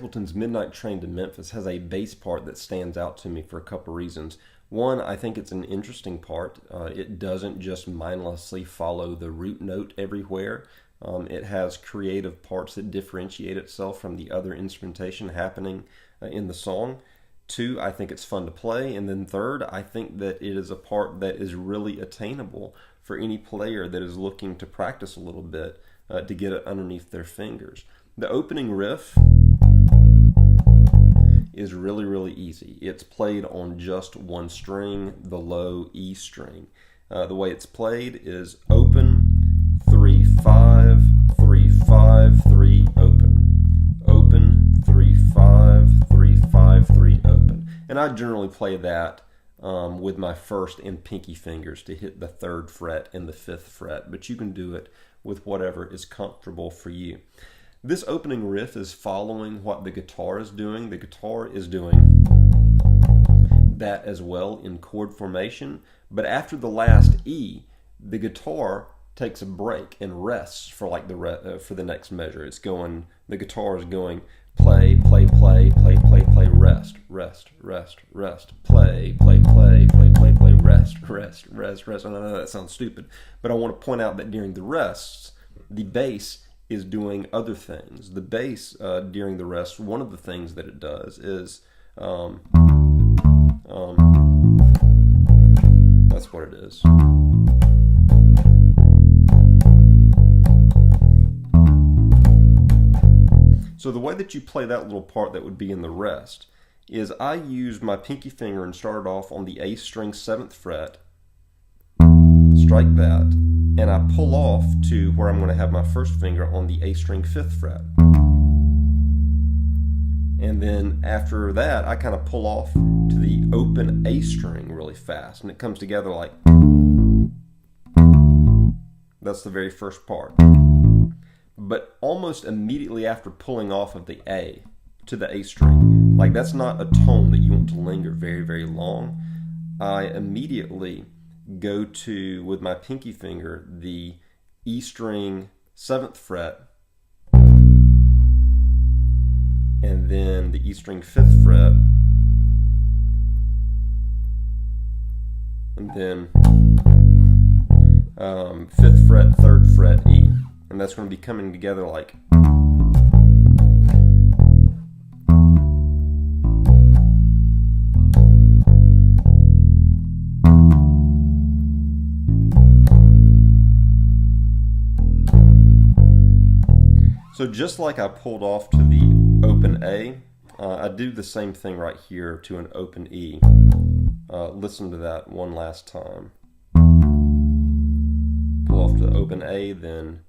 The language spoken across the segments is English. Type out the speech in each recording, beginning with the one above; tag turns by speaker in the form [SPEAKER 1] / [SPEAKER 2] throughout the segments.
[SPEAKER 1] Stapleton's Midnight Train to Memphis has a bass part that stands out to me for a couple reasons. One, I think it's an interesting part. It doesn't just mindlessly follow the root note everywhere. It has creative parts that differentiate itself from the other instrumentation happening in the song. Two, I think it's fun to play. And then third, I think that it is a part that is really attainable for any player that is looking to practice a little bit to get it underneath their fingers. The opening riff is really, really easy. It's played on just one string, the low E string. The way it's played is open, 3, 5, 3, 5, 3, open. Open, 3, 5, 3, 5, 3, open. And I generally play that with my first and pinky fingers to hit the 3rd fret and the 5th fret, but you can do it with whatever is comfortable for you. This opening riff is following what the guitar is doing. The guitar is doing that as well in chord formation, but after the last E, the guitar takes a break and rests for like for the next measure. It's going, the guitar is going play, play, play, play, play, play, rest, rest, rest, rest, play, play, play, play, play, play, rest, rest, rest, rest. I know that sounds stupid, but I want to point out that during the rests, the bass is doing other things. The bass during the rest, one of the things that it does is that's what it is. So the way that you play that little part that would be in the rest is I use my pinky finger and started off on the A string 7th fret, strike that, and I pull off to where I'm going to have my first finger on the A string 5th fret. And then after that, I kind of pull off to the open A string really fast, and it comes together like, that's the very first part. But almost immediately after pulling off of the A to the A string, like that's not a tone that you want to linger very, very long, I immediately go to, with my pinky finger, the E string 7th fret, and then the E string 5th fret, and then 5th fret, 3rd fret, E. And that's going to be coming together like. So just like I pulled off to the open A, I do the same thing right here to an open E. Listen to that one last time. Pull off to open A, then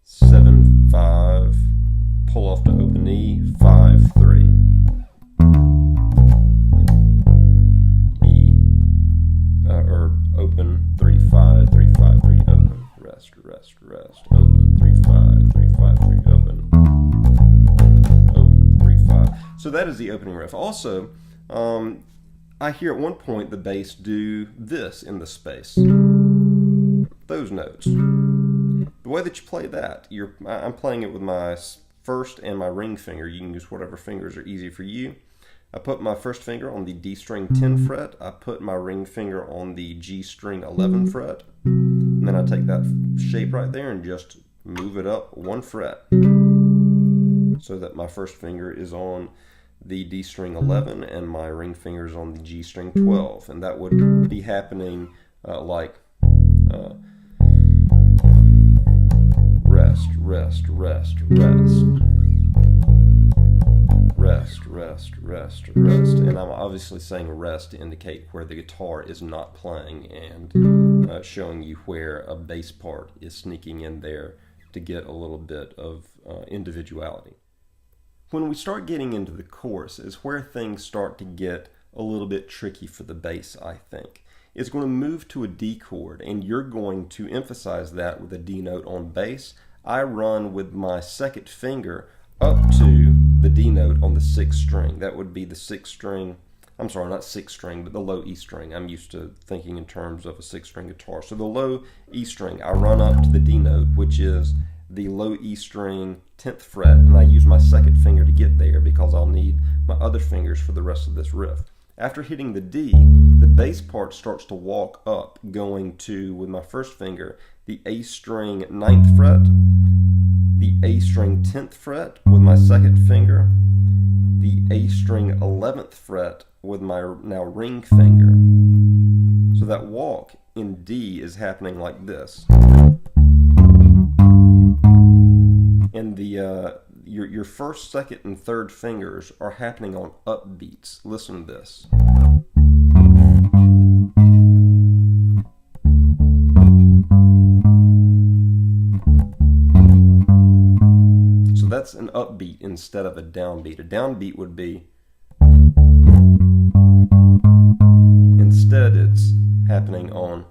[SPEAKER 1] 7, 5, pull off to open E, 5, 3. E, or open, 3, 5, 3, 5, 3, open, rest, rest, rest, open, 3, 5, 3, 5, 3, open, open, 3, 5. So that is the opening riff. Also, I hear at one point the bass do this in the space. Those notes. The way that you play that, I'm playing it with my first and my ring finger. You can use whatever fingers are easy for you. I put my first finger on the D string 10 fret. I put my ring finger on the G string 11 fret. And then I take that shape right there and just move it up 1 fret. So that my first finger is on the D string 11 and my ring finger is on the G string 12. And that would be happening like rest, rest, rest, rest. Rest, rest, rest, rest. And I'm obviously saying rest to indicate where the guitar is not playing and showing you where a bass part is sneaking in there to get a little bit of individuality. When we start getting into the chorus is where things start to get a little bit tricky for the bass, I think. It's going to move to a D chord, and you're going to emphasize that with a D note on bass. I run with my second finger up to the D note on the 6th string. That would be the 6th string, I'm sorry, not 6th string, but the low E string. I'm used to thinking in terms of a 6th string guitar. So the low E string, I run up to the D note, which is the low E string 10th fret, and I use my second finger to get there because I'll need my other fingers for the rest of this riff. After hitting the D, the bass part starts to walk up, going to, with my first finger, the A string 9th fret, the A string 10th fret with my second finger, the A string 11th fret with my now ring finger. So that walk in D is happening like this. And your first, second, and third fingers are happening on upbeats. Listen to this. So that's an upbeat instead of a downbeat. A downbeat would be, instead it's happening on.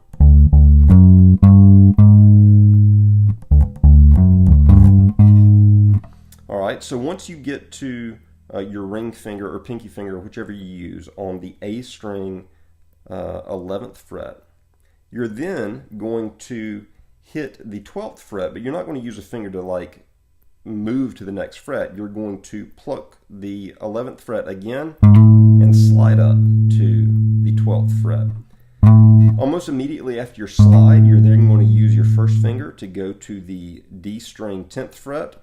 [SPEAKER 1] Alright, so once you get to your ring finger or pinky finger, whichever you use, on the A string 11th fret, you're then going to hit the 12th fret, but you're not going to use a finger to like move to the next fret. You're going to pluck the 11th fret again and slide up to the 12th fret. Almost immediately after your slide, you're then going to use your first finger to go to the D string 10th fret,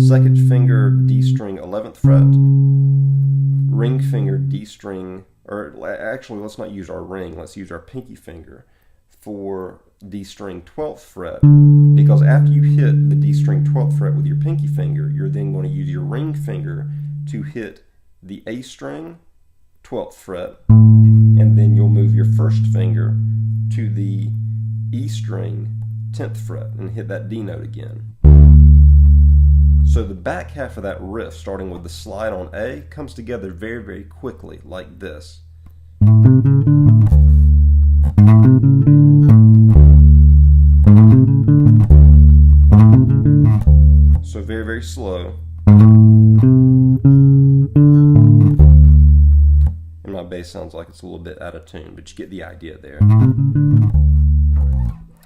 [SPEAKER 1] second finger D string 11th fret, ring finger D string, or actually let's not use our ring, let's use our pinky finger for D string 12th fret, because after you hit the D string 12th fret with your pinky finger, you're then going to use your ring finger to hit the A string 12th fret, and then you'll move your first finger to the E string 10th fret and hit that D note again. So the back half of that riff, starting with the slide on A, comes together very, very quickly like this. So very, very slow. And my bass sounds like it's a little bit out of tune, but you get the idea there.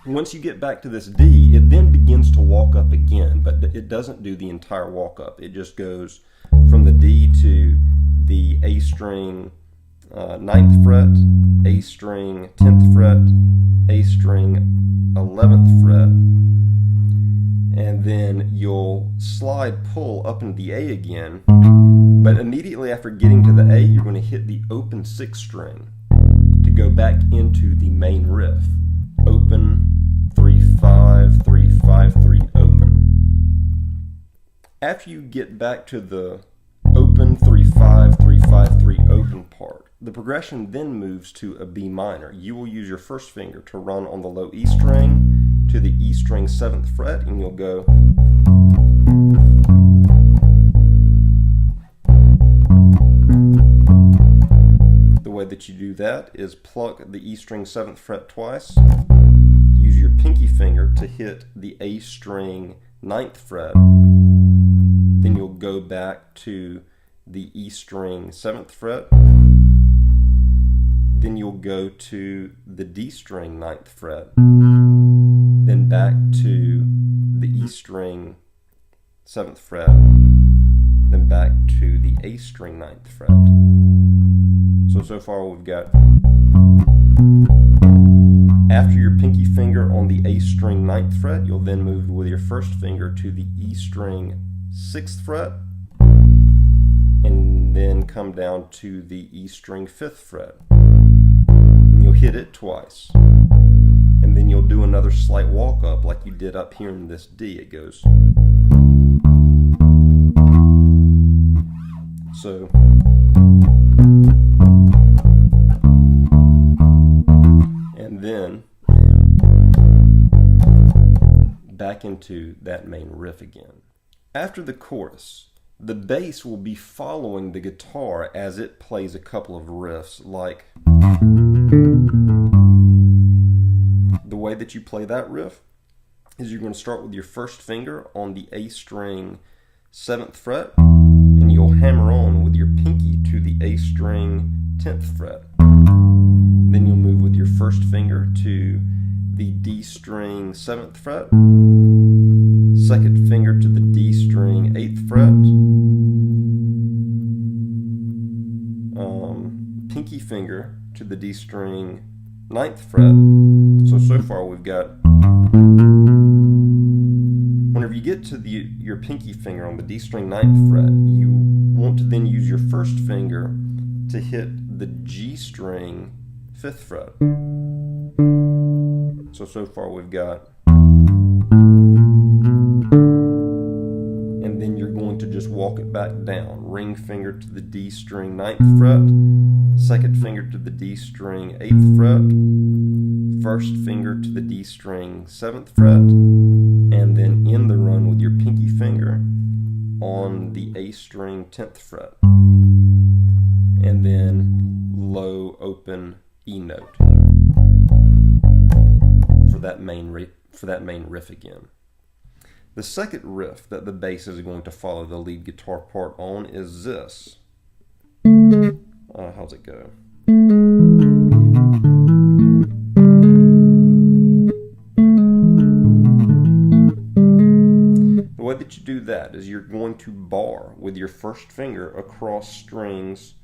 [SPEAKER 1] Once you get back to this D, it then begins to walk up again, but it doesn't do the entire walk up. It just goes from the D to the A string 9th fret, A string 10th fret, A string 11th fret, and then you'll slide pull up into the A again, but immediately after getting to the A, you're going to hit the open 6th string to go back into the main riff. Open, 3-5, 3-5, 3, open. After you get back to the open, 3-5, 3-5, 3, open part, the progression then moves to a B minor. You will use your first finger to run on the low E string to the E string 7th fret, and you'll go. The way that you do that is pluck the E string 7th fret twice, use your pinky finger to hit the A string 9th fret, then you'll go back to the E string 7th fret, then you'll go to the D string 9th fret, then back to the E string 7th fret, then back to the A string 9th fret. So far we've got, after your pinky finger on the A string 9th fret, you'll then move with your first finger to the E string 6th fret, and then come down to the E string 5th fret. And you'll hit it twice. And then you'll do another slight walk up like you did up here in this D. It goes. So. And then back into that main riff again. After the chorus, the bass will be following the guitar as it plays a couple of riffs, like the way that you play that riff is you're going to start with your first finger on the A string 7th fret, and you'll hammer on with your pinky to the A string 10th fret. Then you'll move with your first finger to the D string 7th fret, second finger to the D string 8th fret, pinky finger to the D string 9th fret. So far we've got, whenever you get to your pinky finger on the D string 9th fret, you want to then use your first finger to hit the G string 5th fret. So far we've got, and then you're going to just walk it back down. Ring finger to the D string 9th fret, second finger to the D string 8th fret, first finger to the D string 7th fret, and then end the run with your pinky finger on the A string 10th fret, and then low open E note for that main riff again. The second riff that the bass is going to follow the lead guitar part on is this. How's it go? The way that you do that is you're going to bar with your first finger across strings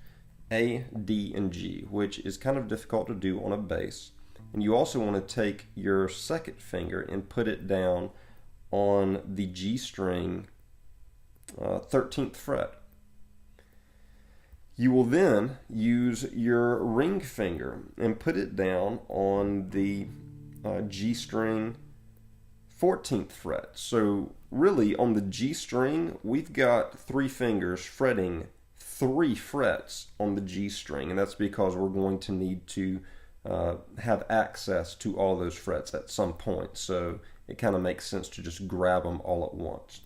[SPEAKER 1] A, D, and G, which is kind of difficult to do on a bass. And you also want to take your second finger and put it down on the G string 13th fret. You will then use your ring finger and put it down on the G string 14th fret. So really on the G string, we've got 3 fingers fretting 3 frets on the G string, and that's because we're going to need to have access to all those frets at some point. So it kind of makes sense to just grab them all at once.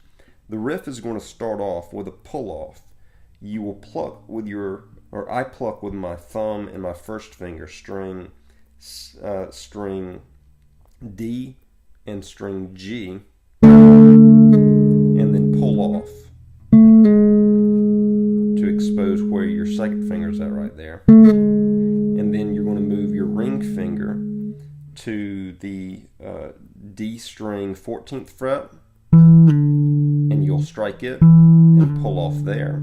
[SPEAKER 1] The riff is going to start off with a pull off. You will pluck with I pluck with my thumb and my first finger string D and string G, and then pull off to expose where your second finger is at right there. And then you're going to move your ring finger to the D string 14th fret, and you'll strike it and pull off there.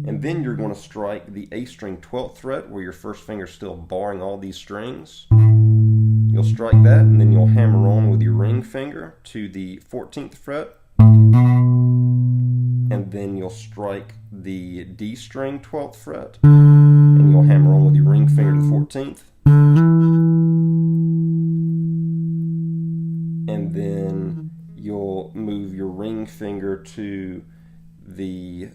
[SPEAKER 1] And then you're going to strike the A string 12th fret where your first finger is still barring all these strings. You'll strike that, and then you'll hammer on with your ring finger to the 14th fret, and then you'll strike the D string 12th fret, and you'll hammer on with your ring finger to the 14th, and then you'll move your ring finger to the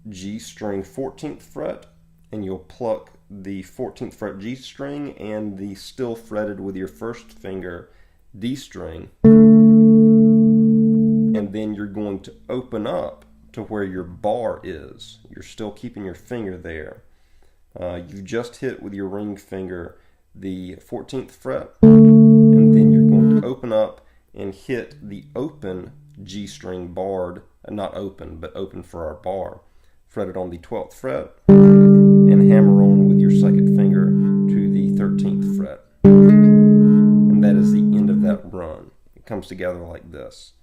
[SPEAKER 1] G string 14th fret, and you'll pluck the 14th fret G string and the still fretted with your first finger D string, and then you're going to open up to where your bar is. You're still keeping your finger there. You just hit with your ring finger the 14th fret, and then you're going to open up and hit the open G string barred, not open, but open for our bar, fretted on the 12th fret, and hammer on with your second finger to the 13th fret. And that is the end of that run. It comes together like this.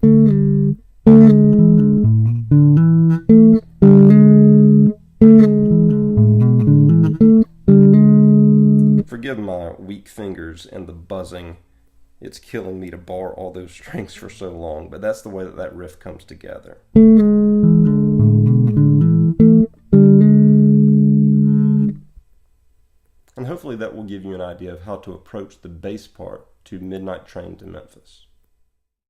[SPEAKER 1] Forgive my weak fingers and the buzzing. It's killing me to bar all those strings for so long, but that's the way that riff comes together. And hopefully that will give you an idea of how to approach the bass part to Midnight Train to Memphis.